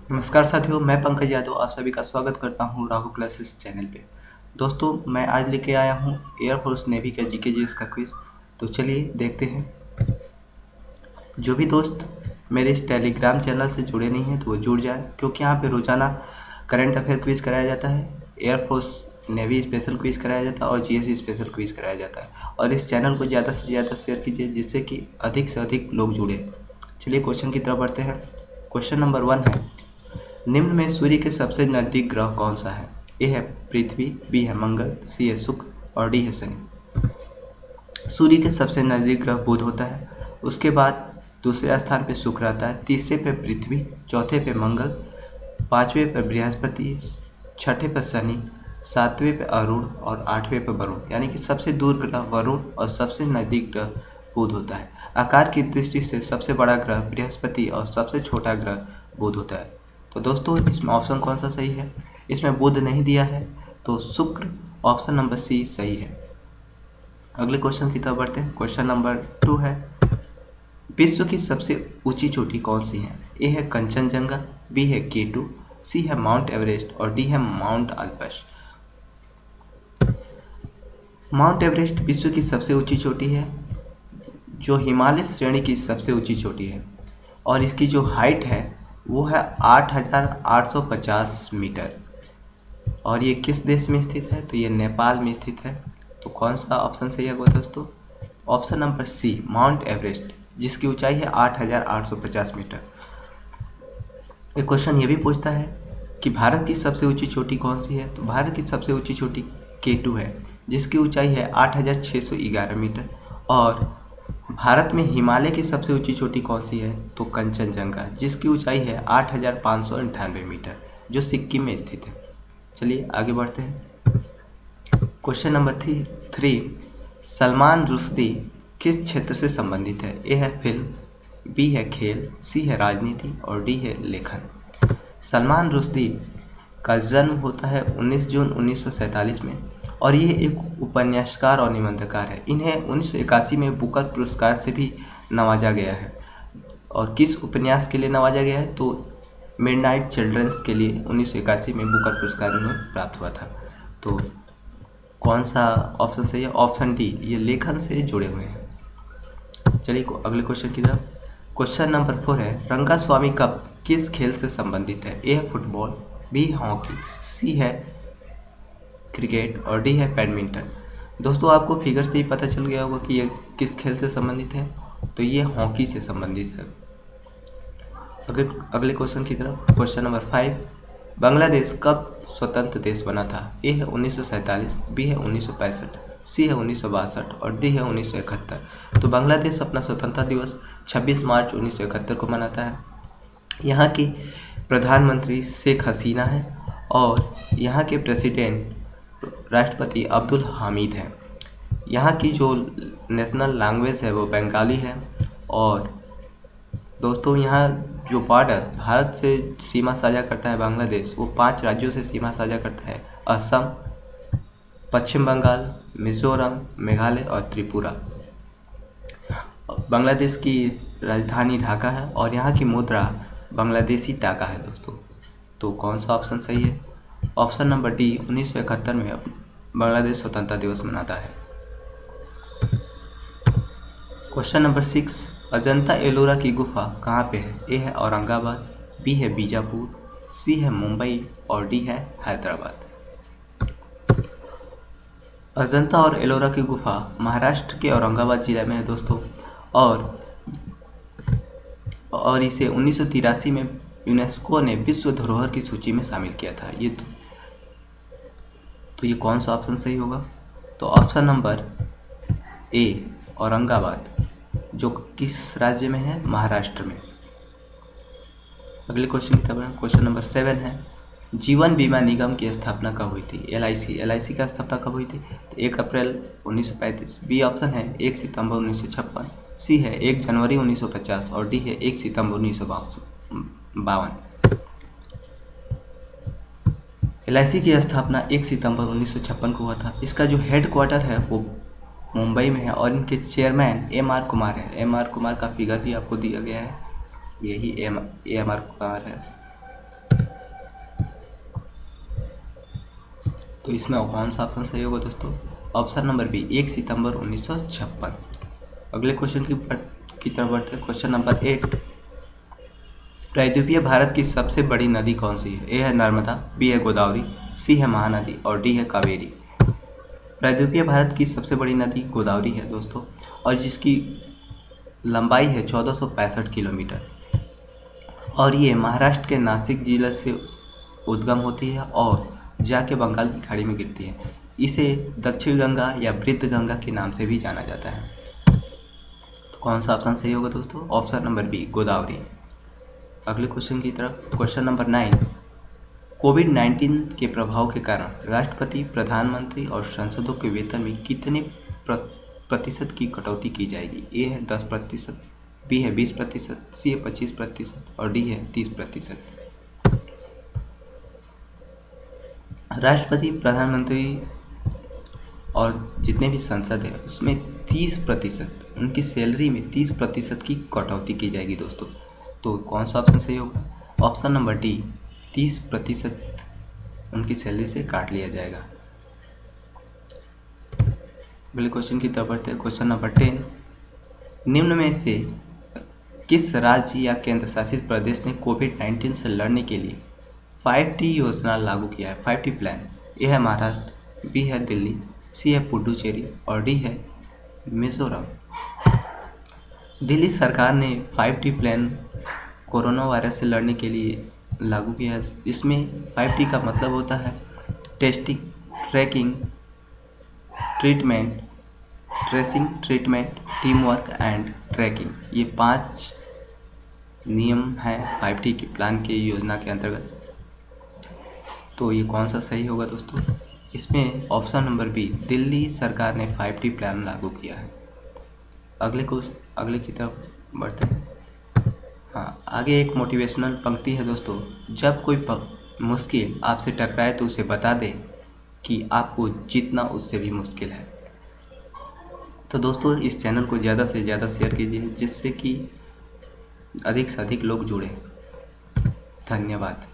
नमस्कार साथियों, मैं पंकज यादव आप सभी का स्वागत करता हूं राघव क्लासेस चैनल पे। दोस्तों, मैं आज लेके आया हूं एयरफोर्स नेवी का जीके जीएस का क्विज। तो चलिए देखते हैं। जो भी दोस्त मेरे इस टेलीग्राम चैनल से जुड़े नहीं हैं तो वो जुड़ जाए, क्योंकि यहाँ पे रोजाना करंट अफेयर क्विज कराया जाता है, एयरफोर्स नेवी स्पेशल क्विज कराया जाता है और जीएस स्पेशल क्विज कराया जाता है। और इस चैनल को ज़्यादा से ज़्यादा शेयर कीजिए, जिससे कि अधिक से अधिक लोग जुड़े। चलिए क्वेश्चन की तरफ बढ़ते हैं। क्वेश्चन नंबर 1 है, निम्न में सूर्य के सबसे नजदीक ग्रह कौन सा है? ए है पृथ्वी, बी है मंगल, सी है शुक्र और डी है शनि। सूर्य के सबसे नजदीक ग्रह बुध होता है, उसके बाद दूसरे स्थान पे शुक्र आता है, तीसरे पे पृथ्वी, चौथे पे मंगल, पांचवें पे बृहस्पति, छठे पे शनि, सातवें पे अरुण और आठवें पे वरुण। यानी कि सबसे दूर ग्रह वरुण और सबसे नजदीक ग्रह बुध होता है। आकार की दृष्टि से सबसे बड़ा ग्रह बृहस्पति और सबसे छोटा ग्रह बुध होता है। तो दोस्तों, इसमें ऑप्शन कौन सा सही है? इसमें बुध नहीं दिया है, तो शुक्र, ऑप्शन नंबर सी सही है। अगले क्वेश्चन की तरफ बढ़ते हैं। क्वेश्चन नंबर 2 है, विश्व की सबसे ऊंची चोटी कौन सी है? ए है कंचनजंगा, बी है K2, सी है माउंट एवरेस्ट और डी है माउंट अल्पस। माउंट एवरेस्ट विश्व की सबसे ऊंची चोटी है, जो हिमालय श्रेणी की सबसे ऊंची चोटी है, और इसकी जो हाइट है वो है 8,850 मीटर। और ये किस देश में स्थित है? तो ये नेपाल में स्थित है। तो कौन सा ऑप्शन सही होगा दोस्तों? Option number C, Mount Everest, जिसकी ऊंचाई है 8,850 मीटर। एक क्वेश्चन ये भी पूछता है कि भारत की सबसे ऊंची चोटी कौन सी है? तो भारत की सबसे ऊंची चोटी K2 है, जिसकी ऊंचाई है 8,611 मीटर। और भारत में हिमालय की सबसे ऊंची चोटी कौन सी है? तो कंचनजंगा, जिसकी ऊंचाई है 8,598 मीटर, जो सिक्किम में स्थित है। चलिए आगे बढ़ते हैं। क्वेश्चन नंबर 3, सलमान रुश्दी किस क्षेत्र से संबंधित है? ए है फिल्म, बी है खेल, सी है राजनीति और डी है लेखन। सलमान रुश्दी का जन्म होता है 19 जून 1947 में, और ये एक उपन्यासकार और निबंधकार है। इन्हें 1981 में बुकर पुरस्कार से भी नवाजा गया है। और किस उपन्यास के लिए नवाजा गया है? तो मिडनाइट चिल्ड्रंस के लिए 1981 में बुकर पुरस्कार इन्हें प्राप्त हुआ था। तो कौन सा ऑप्शन सही है? ऑप्शन डी, ये लेखन से जुड़े हुए हैं। चलिए अगले क्वेश्चन की तरफ। क्वेश्चन नंबर 4 है, रंगास्वामी कप किस खेल से संबंधित है? ए है फुटबॉल, बी है हॉकी, सी है क्रिकेट और डी है बैडमिंटन। दोस्तों, आपको फिगर से ही पता चल गया होगा कि ये किस खेल से संबंधित है। तो ये हॉकी से संबंधित है। अगले क्वेश्चन की तरफ। क्वेश्चन नंबर 5, बांग्लादेश कब स्वतंत्र देश बना था? ए है 1947, बी है 1965, सी है 1962 और डी है 1971। तो बांग्लादेश अपना स्वतंत्रता दिवस 26 मार्च 1971 को मनाता है। यहाँ की प्रधानमंत्री शेख हसीना है और यहाँ के प्रेसिडेंट राष्ट्रपति अब्दुल हामिद हैं। यहाँ की जो नेशनल लैंग्वेज है वो बंगाली है। और दोस्तों, यहाँ जो बॉर्डर भारत से सीमा साझा करता है बांग्लादेश, वो 5 राज्यों से सीमा साझा करता है: असम, पश्चिम बंगाल, मिजोरम, मेघालय और त्रिपुरा। बांग्लादेश की राजधानी ढाका है और यहाँ की मुद्रा बांग्लादेशी टाका है दोस्तों। तो कौन सा ऑप्शन सही है? ऑप्शन नंबर डी, 1971 में बांग्लादेश स्वतंत्रता दिवस मनाता है। क्वेश्चन नंबर 6, अजंता एलोरा की गुफा कहाँ पे है? ए है औरंगाबाद, बी है बीजापुर, सी है मुंबई और डी है हैदराबाद। अजंता और एलोरा की गुफा महाराष्ट्र के औरंगाबाद जिले में है दोस्तों। और इसे 1983 में यूनेस्को ने विश्व धरोहर की सूची में शामिल किया था। ये कौन सा ऑप्शन सही होगा? तो ऑप्शन नंबर ए, औरंगाबाद, जो किस राज्य में है? महाराष्ट्र में। अगले क्वेश्चन की तरफ। क्वेश्चन नंबर 7 है, जीवन बीमा निगम की स्थापना कब हुई थी? LIC का स्थापना कब हुई थी? तो 1 अप्रैल 1935। बी ऑप्शन है 1 सितंबर 1956, सी है 1 जनवरी 1950 और डी है 1 सितंबर 1952। LIC की स्थापना 1 सितंबर 1956 को हुआ था। इसका जो हेड क्वार्टर है वो मुंबई में है और इनके चेयरमैन M.R. कुमार है। M.R. कुमार का फिगर भी आपको दिया गया है, यही M.R. कुमार है। तो इसमें कौन सा ऑप्शन सही होगा दोस्तों? ऑप्शन नंबर बी 1 सितंबर 1956। अगले क्वेश्चन की तरफ बढ़ते हैं। क्वेश्चन नंबर 8, प्रायद्वीपीय भारत की सबसे बड़ी नदी कौन सी है? ए है नर्मदा, बी है गोदावरी, सी है महानदी और डी है कावेरी। प्रायद्वीपीय भारत की सबसे बड़ी नदी गोदावरी है दोस्तों, और जिसकी लंबाई है 1465 किलोमीटर, और ये महाराष्ट्र के नासिक जिले से उद्गम होती है और जाके बंगाल की खाड़ी में गिरती है। इसे दक्षिण गंगा या वृद्ध गंगा के नाम से भी जाना जाता है। तो कौन सा ऑप्शन सही होगा दोस्तों? Option number B Godavari. अगले क्वेश्चन की तरफ। क्वेश्चन नंबर 9, कोविड-19 के प्रभाव के कारण राष्ट्रपति, प्रधानमंत्री और सांसदों के वेतन में कितने प्रतिशत की कटौती की जाएगी? ए है 10%, बी है 20%, सी है 25% और डी है 30%। राष्ट्रपति, प्रधानमंत्री और जितने भी सांसद हैं उसमें 30%, उनकी सैलरी में 30% की कटौती की जाएगी दोस्तों। तो कौन सा ऑप्शन सही होगा? ऑप्शन नंबर डी 30% उनकी सैलरी से काट लिया जाएगा। अगले क्वेश्चन की तरफ बढ़ते हैं। क्वेश्चन नंबर 10, निम्न में से किस राज्य या केंद्र शासित प्रदेश ने कोविड-19 से लड़ने के लिए 5T योजना लागू किया है? 5T plan. ए है महाराष्ट्र, बी है दिल्ली, सी है पुडुचेरी और डी है मिजोरम। दिल्ली सरकार ने 5T प्लान कोरोना वायरस से लड़ने के लिए लागू किया है। इसमें 5T का मतलब होता है testing, tracking, tracing, treatment, team work and tracking. ये 5 नियम हैं 5T के प्लान की योजना के अंतर्गत। तो ये कौन सा सही होगा दोस्तों? इसमें ऑप्शन नंबर बी दिल्ली सरकार ने 5T प्लान लागू किया है। अगले की तरफ बढ़ते हैं। हाँ, आगे एक मोटिवेशनल पंक्ति है दोस्तों, जब कोई मुश्किल आपसे टकराए तो उसे बता दे कि आपको जीतना उससे भी मुश्किल है। तो दोस्तों इस चैनल को ज़्यादा से ज़्यादा शेयर कीजिए, जिससे कि अधिक से अधिक लोग जुड़े। धन्यवाद।